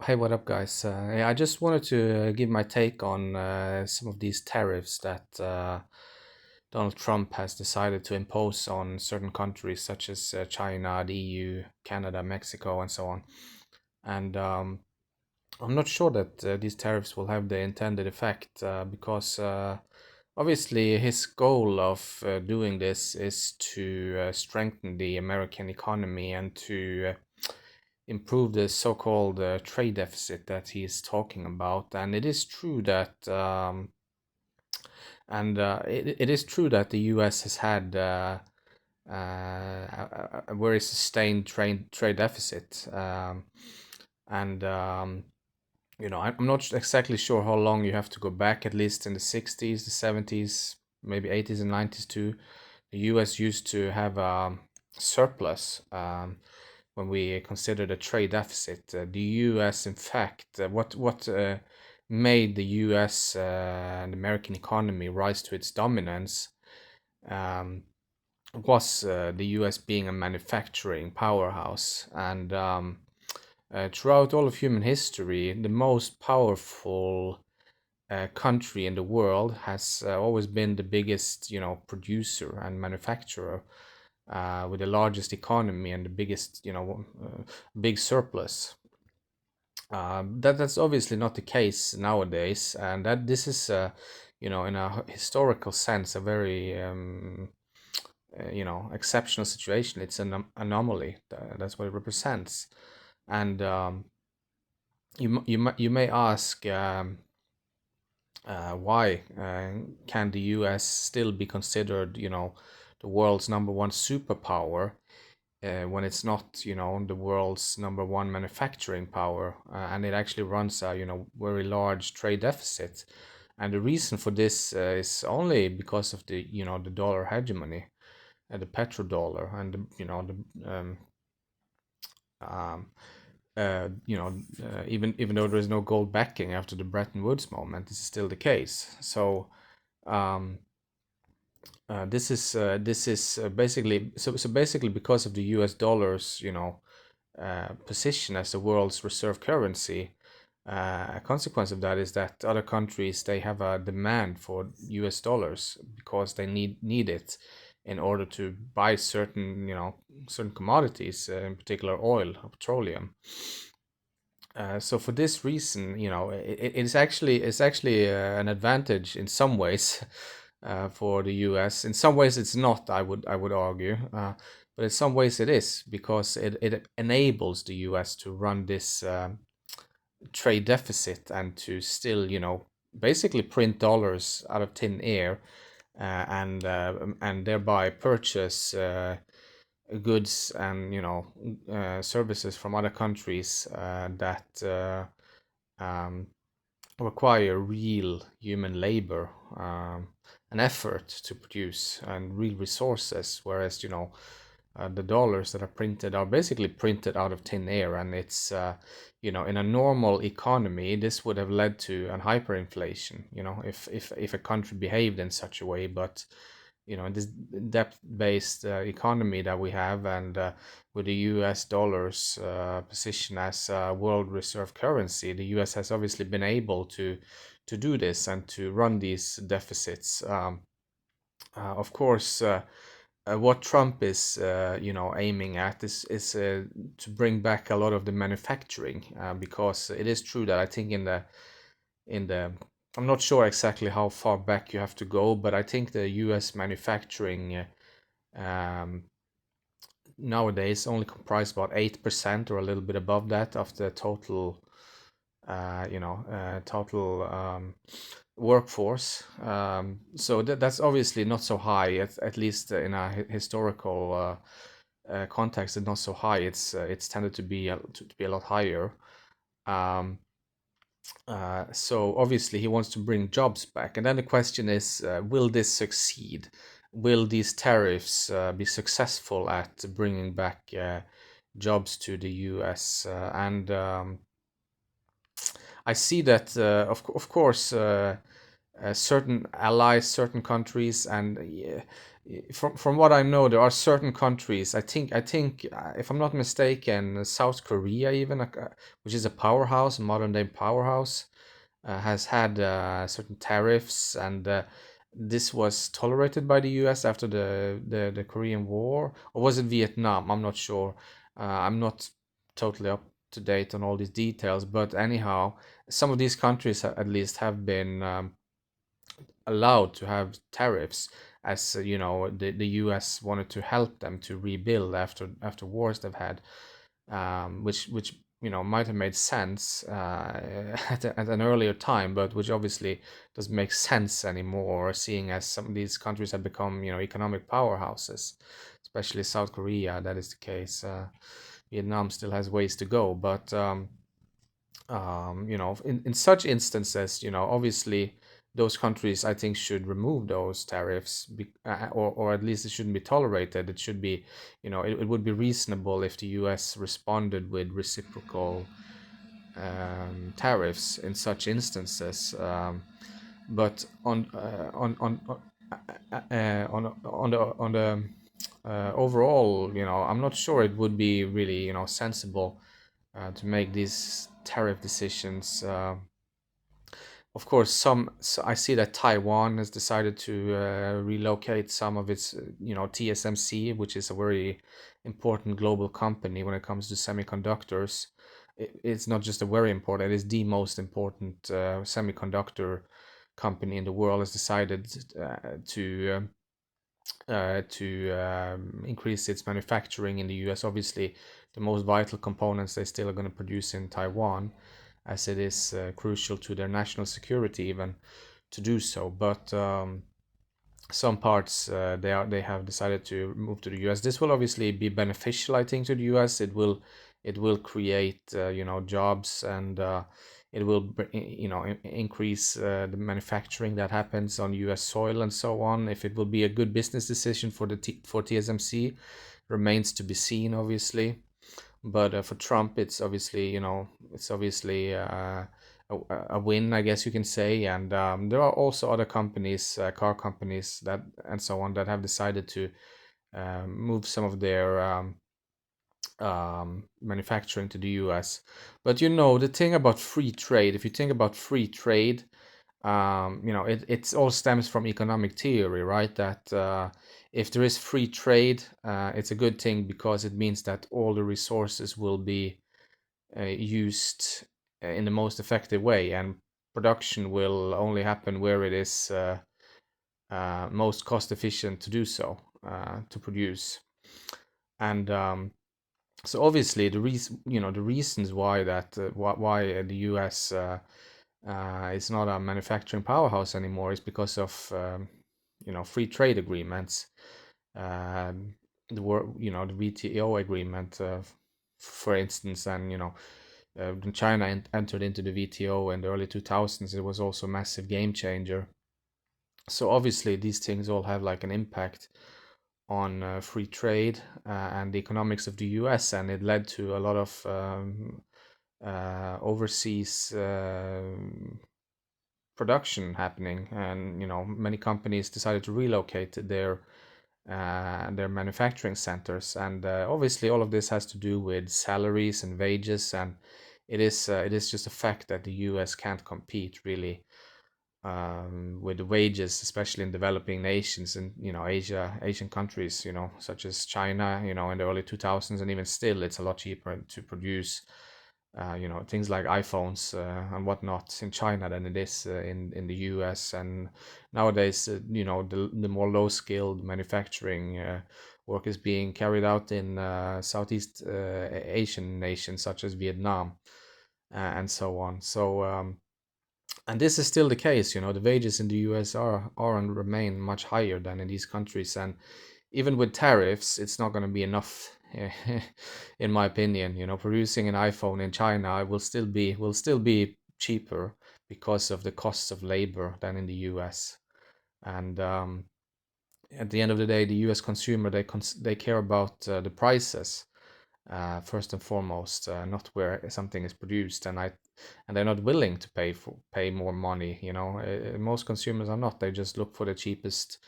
Hey, what up, guys? Yeah, I just wanted to give my take on some of these tariffs that Donald Trump has decided to impose on certain countries such as China, the EU, Canada, Mexico, and so on. And I'm not sure that these tariffs will have the intended effect because obviously his goal of doing this is to strengthen the American economy and to improve the so-called trade deficit that he is talking about. And it is true that it is true that the U.S. has had a very sustained trade deficit, and I'm not exactly sure how long you have to go back. At least in the 60s, the 70s, maybe 80s and 90s too, the U.S. used to have a surplus. When we consider the trade deficit, the U.S. in fact, what made the U.S. And American economy rise to its dominance um, was the U.S. being a manufacturing powerhouse, and throughout all of human history, the most powerful country in the world has always been the biggest, producer and manufacturer with the largest economy and the biggest, big surplus. That's obviously not the case nowadays, and that this is, in a historical sense, a very, exceptional situation. It's an anomaly. That's what it represents, and you may ask. Why can the U.S. still be considered, the world's number one superpower when it's not, the world's number one manufacturing power, and it actually runs a, very large trade deficit. And the reason for this is only because of the, the dollar hegemony, the petrodollar, and the, um, even though there is no gold backing after the Bretton Woods moment, this is still the case. So um, this is basically so basically because of the U.S. dollar's position as the world's reserve currency. A consequence of that is that other countries they have a demand for U.S. dollars because they need it in order to buy certain commodities, in particular oil or petroleum. So for this reason, it's actually an advantage in some ways for the U.S. In some ways, it's not. I would argue, but in some ways, it is because it enables the U.S. to run this trade deficit and to still, basically print dollars out of thin air, and thereby purchase goods and services from other countries that um, require real human labor, and effort to produce and real resources, whereas the dollars that are printed are basically printed out of thin air, and it's in a normal economy this would have led to an hyperinflation, if a country behaved in such a way. But in this debt-based economy that we have, and with the US dollar's position as a world reserve currency, the US has obviously been able to do this and to run these deficits. Of course, what Trump is, aiming at is to bring back a lot of the manufacturing, because it is true that I think in the I'm not sure exactly how far back you have to go, but I think the U.S. manufacturing um, nowadays only comprise about 8% or a little bit above that of the total workforce. So that's obviously not so high, at least in a historical context. It's not so high. It's tended to be a lot higher. Um, so obviously he wants to bring jobs back, and then the question is, will this succeed? Will these tariffs be successful at bringing back jobs to the U.S.? And I see that, of course, certain allies, certain countries, and from what I know, there are certain countries. I think if I'm not mistaken, South Korea even, which is a powerhouse, a modern day powerhouse, has had certain tariffs, and this was tolerated by the U.S. after the Korean War, or was it Vietnam? I'm not sure. I'm not totally up to date on all these details, but anyhow, some of these countries at least have been allowed to have tariffs, as the U.S. wanted to help them to rebuild after wars they've had, which might have made sense at an earlier time, but which obviously doesn't make sense anymore, seeing as some of these countries have become economic powerhouses, especially South Korea. That is the case. Vietnam still has ways to go, but in such instances, obviously those countries, I think, should remove those tariffs, or at least it shouldn't be tolerated. It should be, it would be reasonable if the US responded with reciprocal tariffs in such instances. But on the overall, I'm not sure it would be really, sensible to make these tariff decisions. Of course, I see that Taiwan has decided to relocate some of its, TSMC, which is a very important global company when it comes to semiconductors. It's not just a very important; it is the most important semiconductor company in the world. Has decided to increase its manufacturing in the US. Obviously, the most vital components they still are going to produce in Taiwan, as it is crucial to their national security even to do so. But some parts they have decided to move to the US. This will obviously be beneficial, I think, to the US. It will create jobs, and it will increase the manufacturing that happens on US soil and so on. If it will be a good business decision for TSMC remains to be seen, obviously. But for Trump, it's obviously a win, I guess you can say. And there are also other companies, car companies that and so on, that have decided to move some of their manufacturing to the US. But the thing about free trade, if you think about free trade, it all stems from economic theory, right? That if there is free trade, it's a good thing, because it means that all the resources will be used in the most effective way, and production will only happen where it is most cost efficient to do so, to produce. And so obviously the reasons why why the US is not a manufacturing powerhouse anymore is because of free trade agreements. Um, the WTO agreement, for instance, and when China entered into the WTO in the early 2000s, it was also a massive game changer. So obviously these things all have like an impact on free trade and the economics of the US, and it led to a lot of overseas production happening, and many companies decided to relocate their manufacturing centers, and obviously all of this has to do with salaries and wages, and it is just a fact that the US can't compete really with the wages, especially in developing nations and Asian countries, such as China, in the early 2000s, and even still, it's a lot cheaper to produce, things like iPhones and whatnot in China than it is in the US. And nowadays, the more low skilled manufacturing work is being carried out in Southeast Asian nations such as Vietnam and so on. So and this is still the case. The wages in the US are and remain much higher than in these countries, and even with tariffs, it's not going to be enough, in my opinion. Producing an iPhone in China will still be cheaper because of the costs of labor than in the US. And at the end of the day, the US consumer, they care about the prices first and foremost, not where something is produced. And and they're not willing to pay more money. Most consumers are not. They just look for the cheapest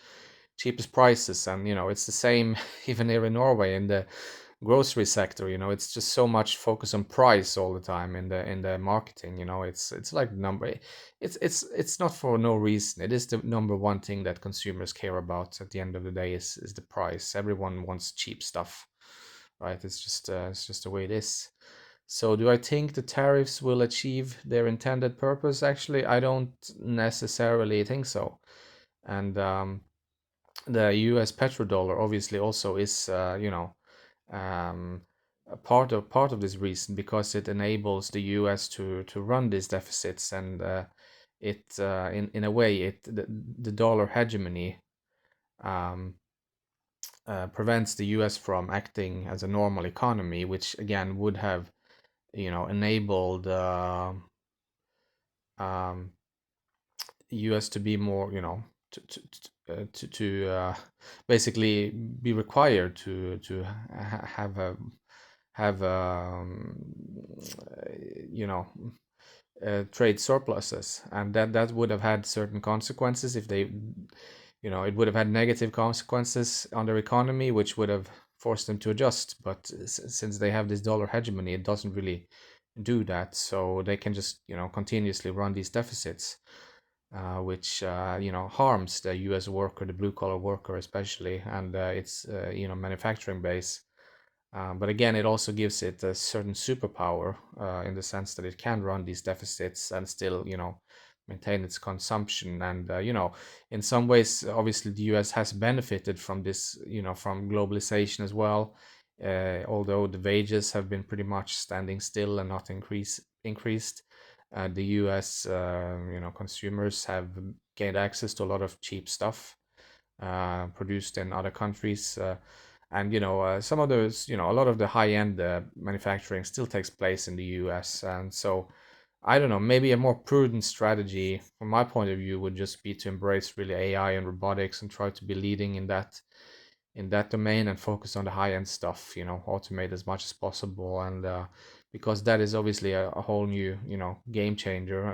prices, and it's the same even here in Norway in the grocery sector. It's just so much focus on price all the time in the marketing. It's like number. It's not for no reason. It is the number one thing that consumers care about at the end of the day is the price. Everyone wants cheap stuff, right? It's just the way it is. So do I think the tariffs will achieve their intended purpose? Actually, I don't necessarily think so. And the U.S. petrodollar obviously also is, a part of this reason, because it enables the U.S. to run these deficits, and it in a way the dollar hegemony um, prevents the U.S. from acting as a normal economy, which again would have enabled um, US to be more, to basically be required to have uh, you know trade surpluses, and that would have had certain consequences if they, it would have had negative consequences on their economy, which would have forced them to adjust. But since they have this dollar hegemony, it doesn't really do that, so they can just continuously run these deficits, which harms the U.S. worker, the blue collar worker especially, and its manufacturing base. But again, it also gives it a certain superpower in the sense that it can run these deficits and still, maintain its consumption. And in some ways, obviously, the U.S. has benefited from this, from globalization as well. Although the wages have been pretty much standing still and not increased, the U.S. Consumers have gained access to a lot of cheap stuff produced in other countries. And some of those, a lot of the high-end manufacturing still takes place in the US. And so I don't know, maybe a more prudent strategy from my point of view would just be to embrace really AI and robotics and try to be leading in that domain and focus on the high-end stuff, automate as much as possible. And because that is obviously a whole new, game changer,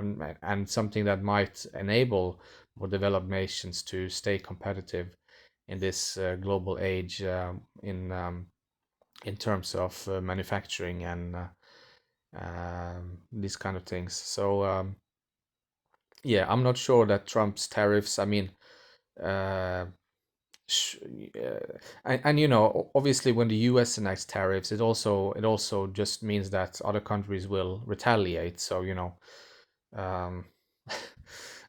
and something that might enable more developed nations to stay competitive in this global age, in terms of manufacturing and these kind of things. So yeah, I'm not sure that Trump's tariffs. I mean, uh, sh- and obviously when the U.S. enacts tariffs, it also just means that other countries will retaliate. So um,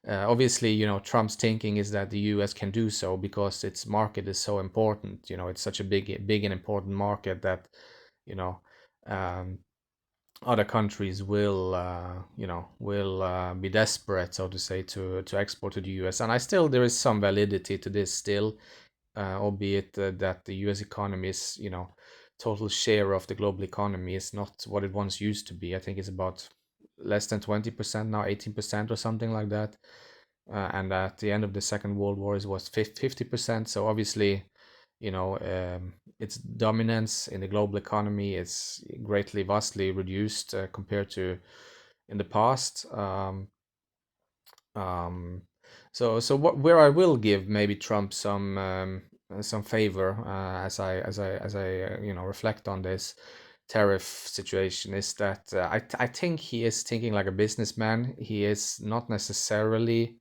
obviously, Trump's thinking is that the U.S. can do so because its market is so important. It's such a big and important market that you know um, other countries will be desperate, so to say, to export to the U.S. And there is some validity to this still, albeit that the U.S. economy is, total share of the global economy is not what it once used to be. I think it's about less than 20% now, 18% or something like that. And at the end of the Second World War, it was 50%. So obviously, its dominance in the global economy is greatly, vastly reduced compared to in the past. Um, where I will give maybe Trump some favor, as I reflect on this tariff situation, is that I think he is thinking like a businessman. He is not necessarily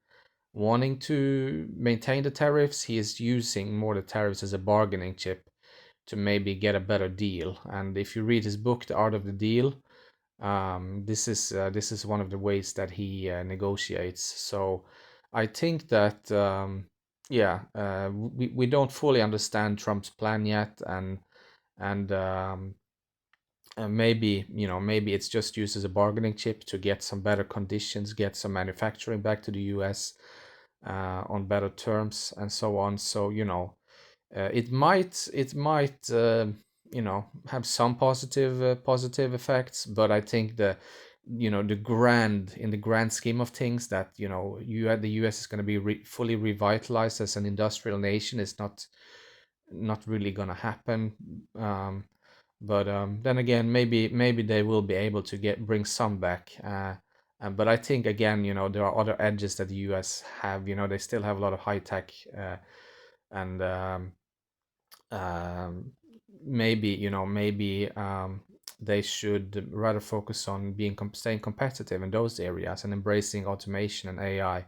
wanting to maintain the tariffs. He is using more the tariffs as a bargaining chip to maybe get a better deal. And if you read his book, The Art of the Deal, this is one of the ways that he negotiates. So I think that yeah, we don't fully understand Trump's plan yet, and maybe it's just used as a bargaining chip to get some better conditions, get some manufacturing back to the U.S. On better terms, and so on. So it might have some positive effects, but I think in the grand scheme of things, that the US is going to be fully revitalized as an industrial nation is not really going to happen. But then again, maybe they will be able to get bring some back. But I think again, there are other edges that the U.S. have. They still have a lot of high tech, and um, maybe they should rather focus on staying competitive in those areas and embracing automation and AI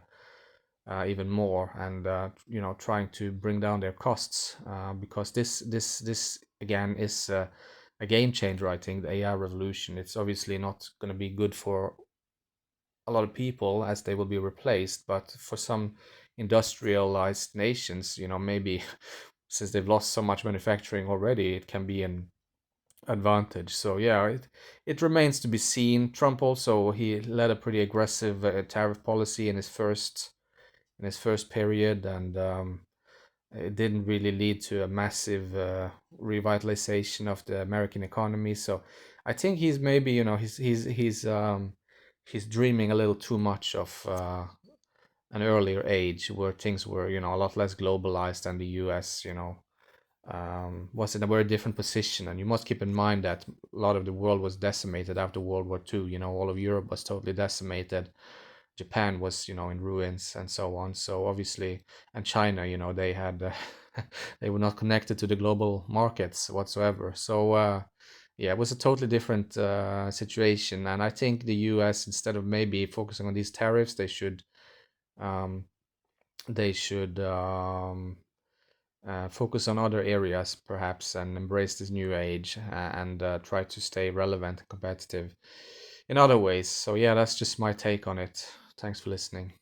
even more, and trying to bring down their costs, because this again is a game changer. I think the AI revolution, it's obviously not going to be good for a lot of people as they will be replaced, but for some industrialized nations, maybe since they've lost so much manufacturing already, it can be an advantage. So yeah, it remains to be seen. Trump also, he led a pretty aggressive tariff policy in his first period, and it didn't really lead to a massive revitalization of the American economy. So I think he's maybe, he's dreaming a little too much of an earlier age where things were, a lot less globalized, than the US, was in a very different position. And you must keep in mind that a lot of the world was decimated after World War II. All of Europe was totally decimated. Japan was, in ruins and so on. So obviously, and China, they had, they were not connected to the global markets whatsoever. So, yeah, it was a totally different situation. And I think the US, instead of maybe focusing on these tariffs, um, they should focus on other areas perhaps, and embrace this new age, and try to stay relevant and competitive in other ways. So yeah, that's just my take on it. Thanks for listening.